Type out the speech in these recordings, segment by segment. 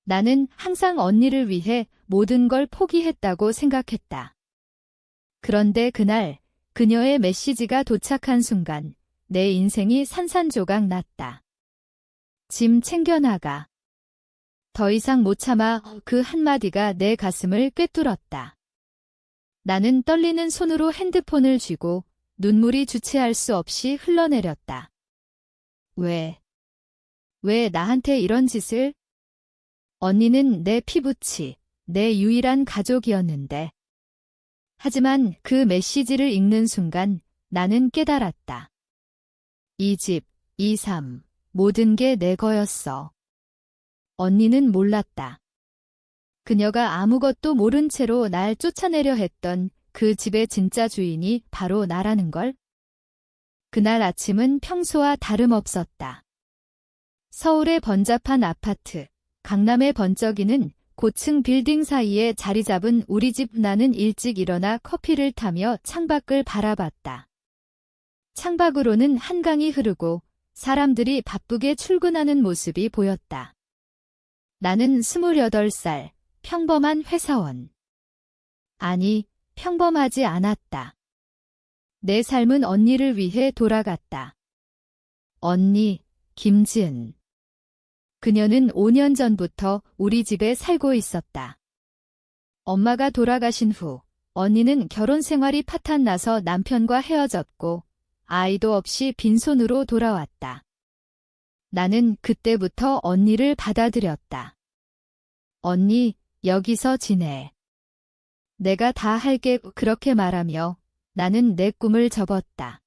나는 항상 언니를 위해 모든 걸 포기했다고 생각했다. 그런데 그날 그녀의 메시지가 도착한 순간 내 인생이 산산조각 났다. 짐 챙겨나가. 더 이상 못 참아. 그 한마디가 내 가슴을 꿰뚫었다. 나는 떨리는 손으로 핸드폰을 쥐고 눈물이 주체할 수 없이 흘러내렸다. 왜 나한테 이런 짓을? 언니는 내 피부치, 내 유일한 가족이었는데. 하지만 그 메시지를 읽는 순간 나는 깨달았다. 이 집, 이 삶, 모든 게 내 거였어. 언니는 몰랐다. 그녀가 아무것도 모른 채로 날 쫓아내려 했던 그 집의 진짜 주인이 바로 나라는 걸. 그날 아침은 평소와 다름없었다. 서울의 번잡한 아파트, 강남의 번쩍이는 고층 빌딩 사이에 자리 잡은 우리 집. 나는 일찍 일어나 커피를 타며 창밖을 바라봤다. 창밖으로는 한강이 흐르고 사람들이 바쁘게 출근하는 모습이 보였다. 나는 28살, 평범한 회사원. 아니, 평범하지 않았다. 내 삶은 언니를 위해 돌아갔다. 언니, 김지은. 그녀는 5년 전부터 우리 집에 살고 있었다. 엄마가 돌아가신 후 언니는 결혼 생활이 파탄나서 남편과 헤어졌고 아이도 없이 빈손으로 돌아왔다. 나는 그때부터 언니를 받아들였다. 언니, 여기서 지내. 내가 다 할게. 그렇게 말하며 나는 내 꿈을 접었다.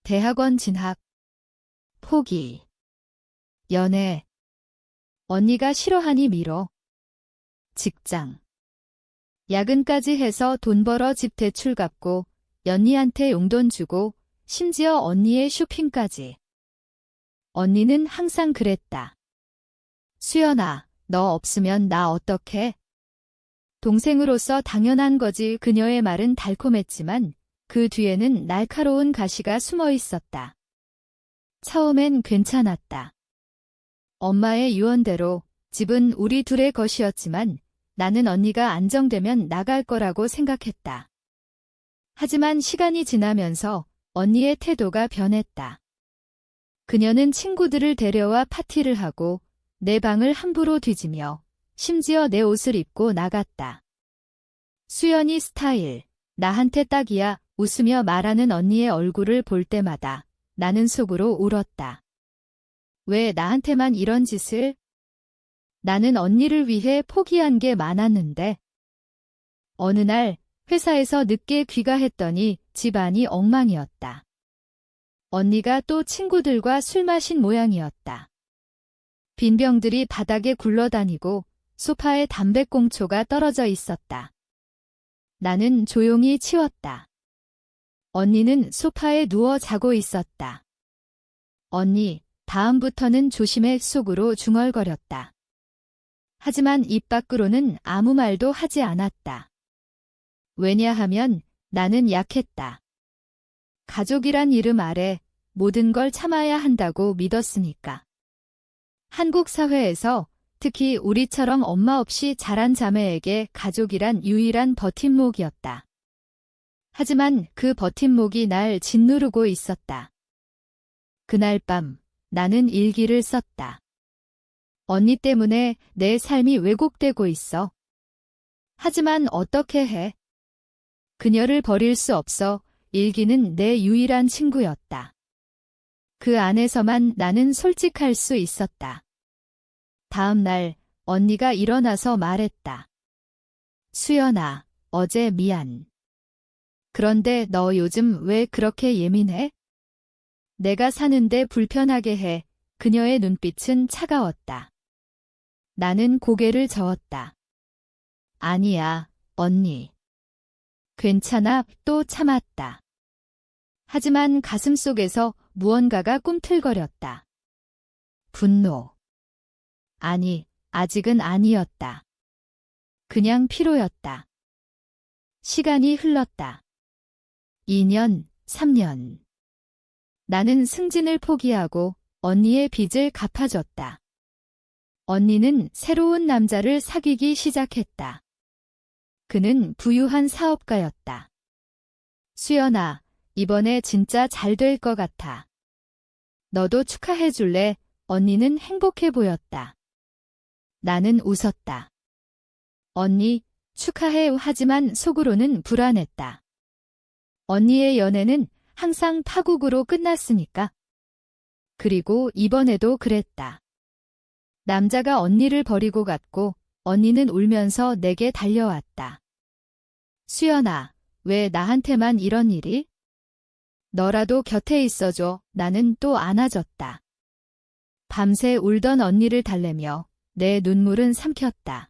대학원 진학, 포기, 연애, 언니가 싫어하니 미뤄, 직장, 야근까지 해서 돈 벌어 집 대출 갚고 연니한테 용돈 주고 심지어 언니의 쇼핑까지. 언니는 항상 그랬다. 수연아, 너 없으면 나 어떡해? 동생으로서 당연한 거지. 그녀의 말은 달콤했지만 그 뒤에는 날카로운 가시가 숨어 있었다. 처음엔 괜찮았다. 엄마의 유언대로 집은 우리 둘의 것이었지만 나는 언니가 안정되면 나갈 거라고 생각했다. 하지만 시간이 지나면서 언니의 태도가 변했다. 그녀는 친구들을 데려와 파티를 하고 내 방을 함부로 뒤지며 심지어 내 옷을 입고 나갔다. 수연이 스타일, 나한테 딱이야. 웃으며 말하는 언니의 얼굴을 볼 때마다 나는 속으로 울었다. 왜 나한테만 이런 짓을? 나는 언니를 위해 포기한 게 많았는데. 어느 날 회사에서 늦게 귀가했더니 집안이 엉망이었다. 언니가 또 친구들과 술 마신 모양이었다. 빈병들이 바닥에 굴러다니고 소파에 담배꽁초가 떨어져 있었다. 나는 조용히 치웠다. 언니는 소파에 누워 자고 있었다. 언니, 다음부터는 조심해. 속으로 중얼거렸다. 하지만 입 밖으로는 아무 말도 하지 않았다. 왜냐하면 나는 약했다. 가족이란 이름 아래 모든 걸 참아야 한다고 믿었으니까. 한국 사회에서 특히 우리처럼 엄마 없이 자란 자매에게 가족이란 유일한 버팀목이었다. 하지만 그 버팀목이 날 짓누르고 있었다. 그날 밤 나는 일기를 썼다. 언니 때문에 내 삶이 왜곡되고 있어. 하지만 어떻게 해? 그녀를 버릴 수 없어. 일기는 내 유일한 친구였다. 그 안에서만 나는 솔직할 수 있었다. 다음 날 언니가 일어나서 말했다. 수연아, 어제 미안. 그런데 너 요즘 왜 그렇게 예민해? 내가 사는데 불편하게 해. 그녀의 눈빛은 차가웠다. 나는 고개를 저었다. 아니야, 언니. 괜찮아. 또 참았다. 하지만 가슴속에서 무언가가 꿈틀거렸다. 분노. 아니, 아직은 아니었다. 그냥 피로였다. 시간이 흘렀다. 2년, 3년. 나는 승진을 포기하고 언니의 빚을 갚아줬다. 언니는 새로운 남자를 사귀기 시작했다. 그는 부유한 사업가였다. 수연아, 이번에 진짜 잘 될 것 같아. 너도 축하해 줄래? 언니는 행복해 보였다. 나는 웃었다. 언니, 축하해 하지만 속으로는 불안했다. 언니의 연애는 항상 파국으로 끝났으니까. 그리고 이번에도 그랬다. 남자가 언니를 버리고 갔고 언니는 울면서 내게 달려왔다. 수연아, 왜 나한테만 이런 일이? 너라도 곁에 있어줘. 나는 또 안아줬다. 밤새 울던 언니를 달래며 내 눈물은 삼켰다.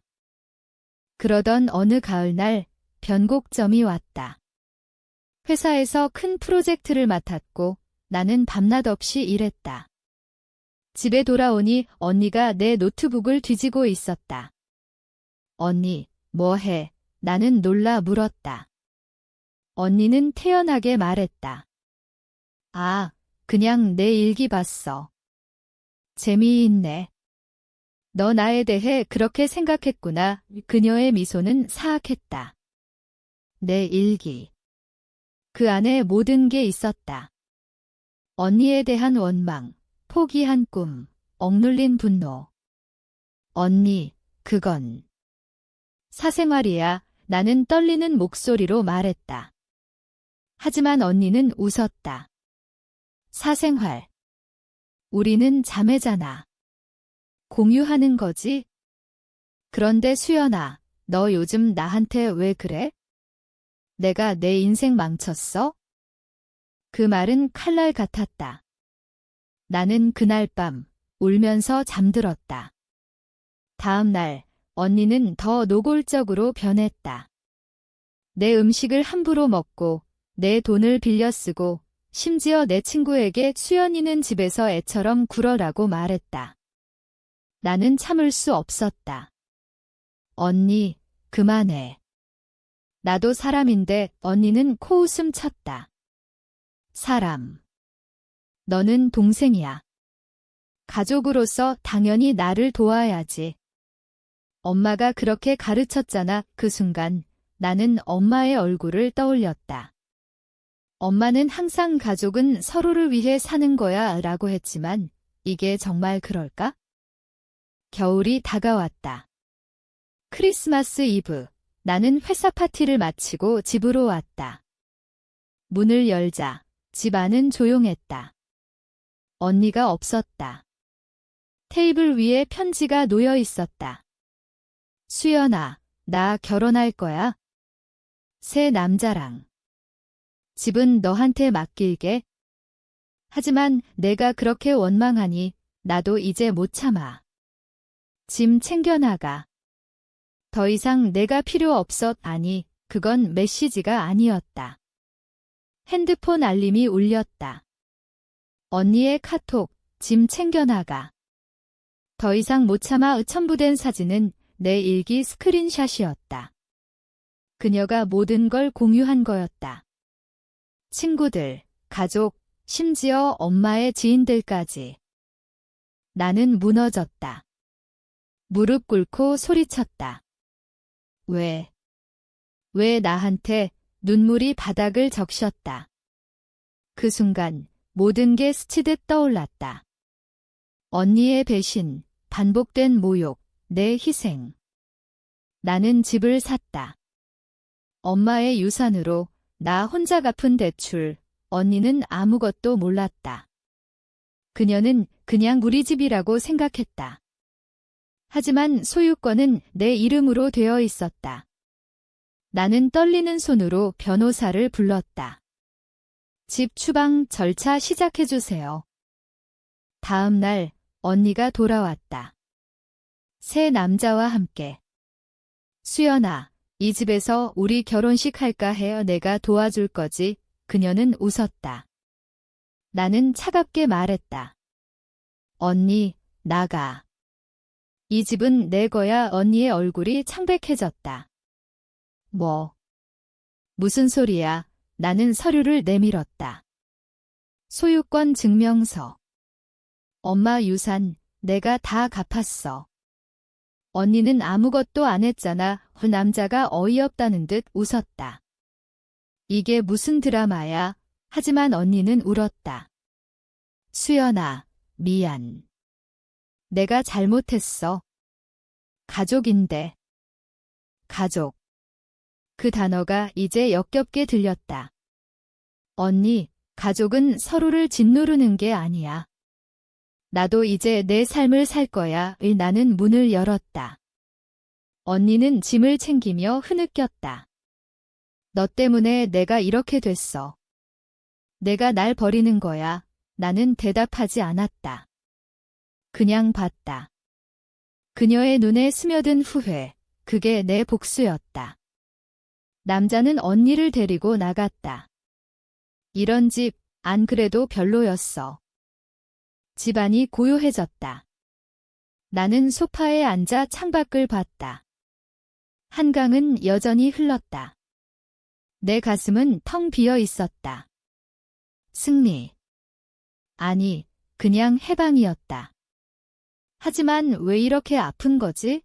그러던 어느 가을날 변곡점이 왔다. 회사에서 큰 프로젝트를 맡았고 나는 밤낮 없이 일했다. 집에 돌아오니 언니가 내 노트북을 뒤지고 있었다. 언니, 뭐 해? 나는 놀라 물었다. 언니는 태연하게 말했다. 아, 그냥 내 일기 봤어. 재미있네. 너 나에 대해 그렇게 생각했구나. 그녀의 미소는 사악했다. 내 일기. 그 안에 모든 게 있었다. 언니에 대한 원망, 포기한 꿈, 억눌린 분노. 언니, 그건 사생활이야. 나는 떨리는 목소리로 말했다. 하지만 언니는 웃었다. 사생활. 우리는 자매잖아. 공유하는 거지? 그런데 수연아, 너 요즘 나한테 왜 그래? 내가 내 인생 망쳤어? 그 말은 칼날 같았다. 나는 그날 밤 울면서 잠들었다. 다음 날 언니는 더 노골적으로 변했다. 내 음식을 함부로 먹고 내 돈을 빌려 쓰고 심지어 내 친구에게 수연이는 집에서 애처럼 굴어라고 말했다. 나는 참을 수 없었다. 언니, 그만해. 나도 사람인데. 언니는 코웃음 쳤다. 사람. 너는 동생이야. 가족으로서 당연히 나를 도와야지. 엄마가 그렇게 가르쳤잖아. 그 순간 나는 엄마의 얼굴을 떠올렸다. 엄마는 항상 가족은 서로를 위해 사는 거야 라고 했지만 이게 정말 그럴까? 겨울이 다가왔다. 크리스마스 이브, 나는 회사 파티를 마치고 집으로 왔다. 문을 열자 집 안은 조용했다. 언니가 없었다. 테이블 위에 편지가 놓여 있었다. 수연아, 나 결혼할 거야. 새 남자랑. 집은 너한테 맡길게. 하지만 내가 그렇게 원망하니 나도 이제 못 참아. 짐 챙겨나가. 더 이상 내가 필요 없어. 아니, 그건 메시지가 아니었다. 핸드폰 알림이 울렸다. 언니의 카톡, 짐 챙겨나가. 더 이상 못 참아. 첨부된 사진은 내 일기 스크린샷이었다. 그녀가 모든 걸 공유한 거였다. 친구들, 가족, 심지어 엄마의 지인들까지. 나는 무너졌다. 무릎 꿇고 소리쳤다. 왜 나한테? 눈물이 바닥을 적셨다. 그 순간 모든 게 스치듯 떠올랐다. 언니의 배신, 반복된 모욕, 내 희생. 나는 집을 샀다. 엄마의 유산으로 나 혼자 갚은 대출. 언니는 아무것도 몰랐다. 그녀는 그냥 우리 집이라고 생각했다. 하지만 소유권은 내 이름으로 되어 있었다. 나는 떨리는 손으로 변호사를 불렀다. 집 추방 절차 시작해주세요. 다음 날 언니가 돌아왔다. 새 남자와 함께. 수연아, 이 집에서 우리 결혼식 할까 해. 내가 도와줄 거지. 그녀는 웃었다. 나는 차갑게 말했다. 언니, 나가. 이 집은 내 거야. 언니의 얼굴이 창백해졌다. 무슨 소리야. 나는 서류를 내밀었다. 소유권 증명서. 엄마 유산, 내가 다 갚았어. 언니는 아무것도 안 했잖아. 그 남자가 어이없다는 듯 웃었다. 이게 무슨 드라마야? 하지만 언니는 울었다. 수연아, 미안. 내가 잘못했어. 가족인데. 가족. 그 단어가 이제 역겹게 들렸다. 언니, 가족은 서로를 짓누르는 게 아니야. 나도 이제 내 삶을 살 거야. 나는 문을 열었다. 언니는 짐을 챙기며 흐느꼈다. 너 때문에 내가 이렇게 됐어. 내가 날 버리는 거야. 나는 대답하지 않았다. 그냥 봤다. 그녀의 눈에 스며든 후회, 그게 내 복수였다. 남자는 언니를 데리고 나갔다. 이런 집, 안 그래도 별로였어. 집안이 고요해졌다. 나는 소파에 앉아 창밖을 봤다. 한강은 여전히 흘렀다. 내 가슴은 텅 비어 있었다. 승리. 아니, 그냥 해방이었다. 하지만 왜 이렇게 아픈 거지?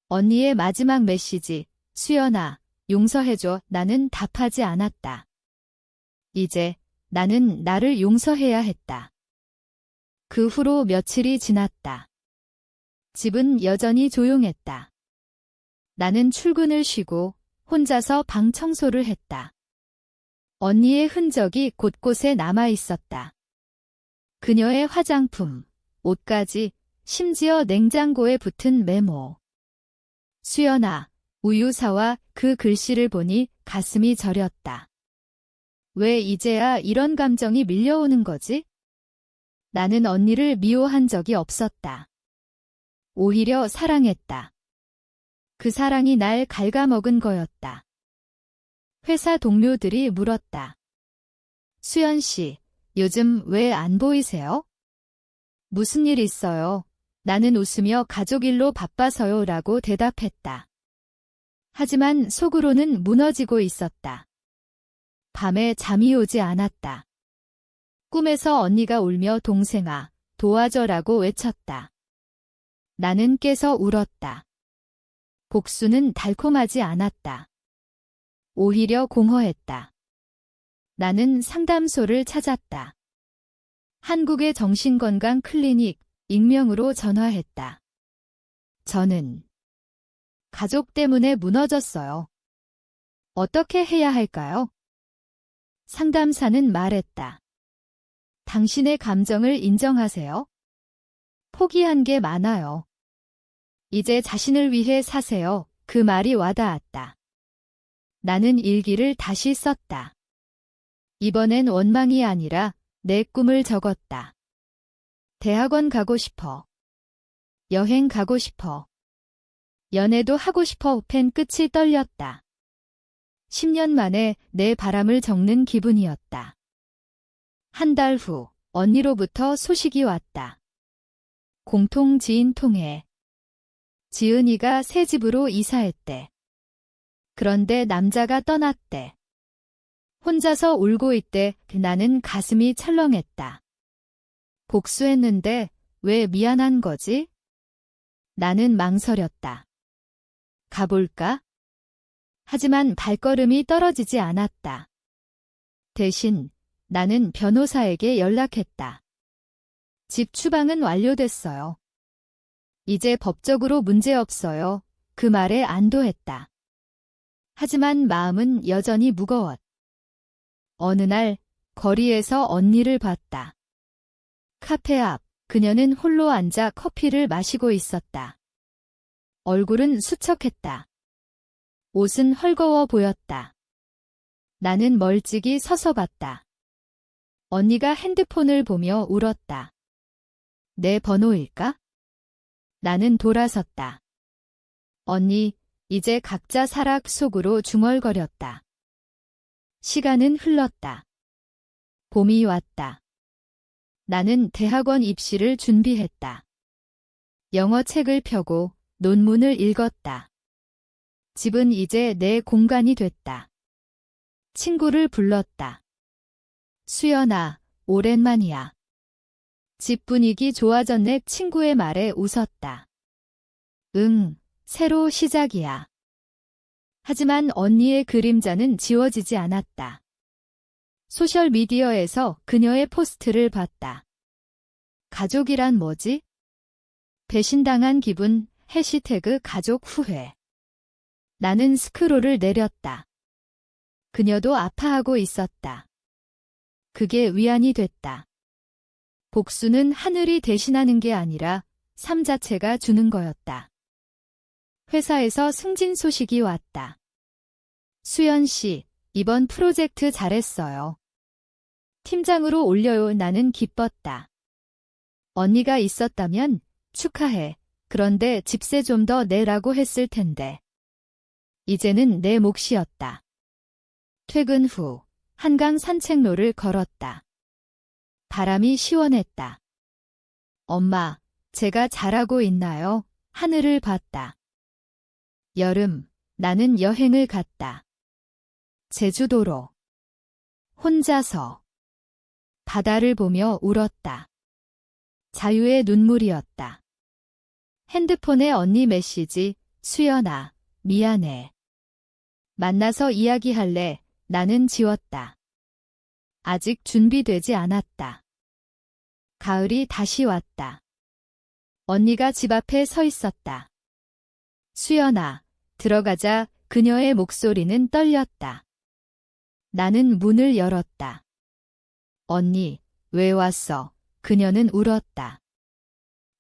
언니의 마지막 메시지, 수연아, 용서해줘. 나는 답하지 않았다. 이제 나는 나를 용서해야 했다. 그 후로 며칠이 지났다. 집은 여전히 조용했다. 나는 출근을 쉬고 혼자서 방 청소를 했다. 언니의 흔적이 곳곳에 남아 있었다. 그녀의 화장품, 옷까지, 심지어 냉장고에 붙은 메모. 수연아, 우유 사와. 그 글씨를 보니 가슴이 저렸다. 왜 이제야 이런 감정이 밀려오는 거지? 나는 언니를 미워한 적이 없었다. 오히려 사랑했다. 그 사랑이 날 갉아먹은 거였다. 회사 동료들이 물었다. 수연 씨, 요즘 왜 안 보이세요? 무슨 일 있어요? 나는 웃으며 가족 일로 바빠서요 라고 대답했다. 하지만 속으로는 무너지고 있었다. 밤에 잠이 오지 않았다. 꿈에서 언니가 울며 동생아, 도와줘라고 외쳤다. 나는 깨서 울었다. 복수는 달콤하지 않았다. 오히려 공허했다. 나는 상담소를 찾았다. 한국의 정신건강 클리닉, 익명으로 전화했다. 저는 가족 때문에 무너졌어요. 어떻게 해야 할까요? 상담사는 말했다. 당신의 감정을 인정하세요. 포기한 게 많아요. 이제 자신을 위해 사세요. 그 말이 와닿았다. 나는 일기를 다시 썼다. 이번엔 원망이 아니라 내 꿈을 적었다. 대학원 가고 싶어. 여행 가고 싶어. 연애도 하고 싶어. 펜 끝이 떨렸다. 10년 만에 내 바람을 적는 기분이었다. 한 달 후, 언니로부터 소식이 왔다. 공통 지인 통해. 지은이가 새 집으로 이사했대. 그런데 남자가 떠났대. 혼자서 울고 있대. 나는 가슴이 철렁했다. 복수했는데 왜 미안한 거지? 나는 망설였다. 가볼까? 하지만 발걸음이 떨어지지 않았다. 대신 나는 변호사에게 연락했다. 집 추방은 완료됐어요. 이제 법적으로 문제없어요. 그 말에 안도했다. 하지만 마음은 여전히 무거웠다. 어느 날 거리에서 언니를 봤다. 카페 앞 그녀는 홀로 앉아 커피를 마시고 있었다. 얼굴은 수척했다. 옷은 헐거워 보였다. 나는 멀찍이 서서 봤다. 언니가 핸드폰을 보며 울었다. 내 번호일까? 나는 돌아섰다. 언니, 이제 각자 살아. 속으로 중얼거렸다. 시간은 흘렀다. 봄이 왔다. 나는 대학원 입시를 준비했다. 영어 책을 펴고 논문을 읽었다. 집은 이제 내 공간이 됐다. 친구를 불렀다. 수연아, 오랜만이야. 집 분위기 좋아졌네. 친구의 말에 웃었다. 응, 새로 시작이야. 하지만 언니의 그림자는 지워지지 않았다. 소셜미디어에서 그녀의 포스트를 봤다. 가족이란 뭐지? 배신당한 기분, 해시태그 가족 후회. 나는 스크롤을 내렸다. 그녀도 아파하고 있었다. 그게 위안이 됐다. 복수는 하늘이 대신하는 게 아니라 삶 자체가 주는 거였다. 회사에서 승진 소식이 왔다. 수연 씨, 이번 프로젝트 잘했어요. 팀장으로 올려요. 나는 기뻤다. 언니가 있었다면 축하해. 그런데 집세 좀 더 내라고 했을 텐데. 이제는 내 몫이었다. 퇴근 후 한강 산책로를 걸었다. 바람이 시원했다. 엄마, 제가 잘하고 있나요? 하늘을 봤다. 여름, 나는 여행을 갔다. 제주도로. 혼자서. 바다를 보며 울었다. 자유의 눈물이었다. 핸드폰에 언니 메시지, 수연아, 미안해. 만나서 이야기할래. 나는 지웠다. 아직 준비되지 않았다. 가을이 다시 왔다. 언니가 집 앞에 서 있었다. 수연아, 들어가자. 그녀의 목소리는 떨렸다. 나는 문을 열었다. 언니, 왜 왔어? 그녀는 울었다.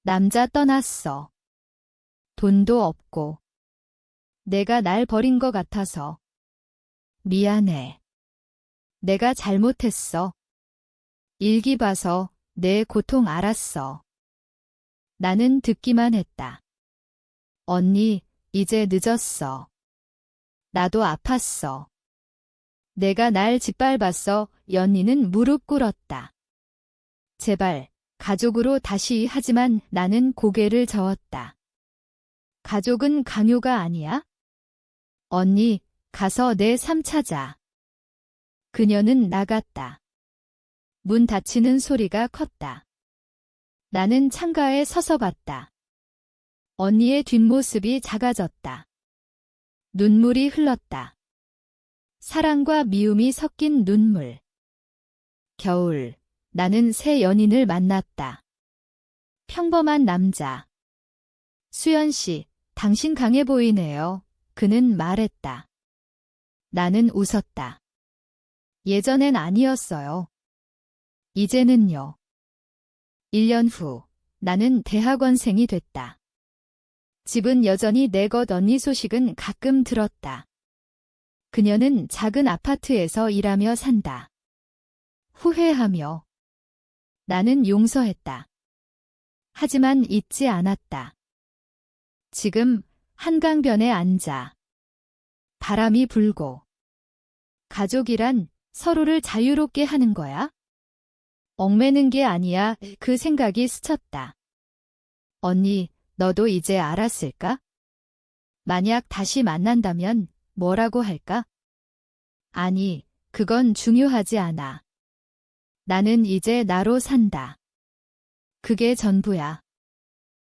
남자 떠났어. 돈도 없고. 내가 날 버린 것 같아서. 미안해. 내가 잘못했어. 일기 봐서 내 고통 알았어. 나는 듣기만 했다. 언니, 이제 늦었어. 나도 아팠어. 내가 날 짓밟았어. 연희는 무릎 꿇었다. 제발, 가족으로 다시. 하지만 나는 고개를 저었다. 가족은 강요가 아니야? 언니, 가서 내 삶 찾아. 그녀는 나갔다. 문 닫히는 소리가 컸다. 나는 창가에 서서 봤다. 언니의 뒷모습이 작아졌다. 눈물이 흘렀다. 사랑과 미움이 섞인 눈물. 겨울, 나는 새 연인을 만났다. 평범한 남자. 수연 씨, 당신 강해 보이네요. 그는 말했다. 나는 웃었다. 예전엔 아니었어요. 이제는요. 1년 후, 나는 대학원생이 됐다. 집은 여전히 내 것. 언니 소식은 가끔 들었다. 그녀는 작은 아파트에서 일하며 산다. 후회하며. 나는 용서했다. 하지만 잊지 않았다. 지금 한강변에 앉아. 바람이 불고. 가족이란 서로를 자유롭게 하는 거야? 얽매는 게 아니야. 그 생각이 스쳤다. 언니, 너도 이제 알았을까? 만약 다시 만난다면 뭐라고 할까? 아니, 그건 중요하지 않아. 나는 이제 나로 산다. 그게 전부야.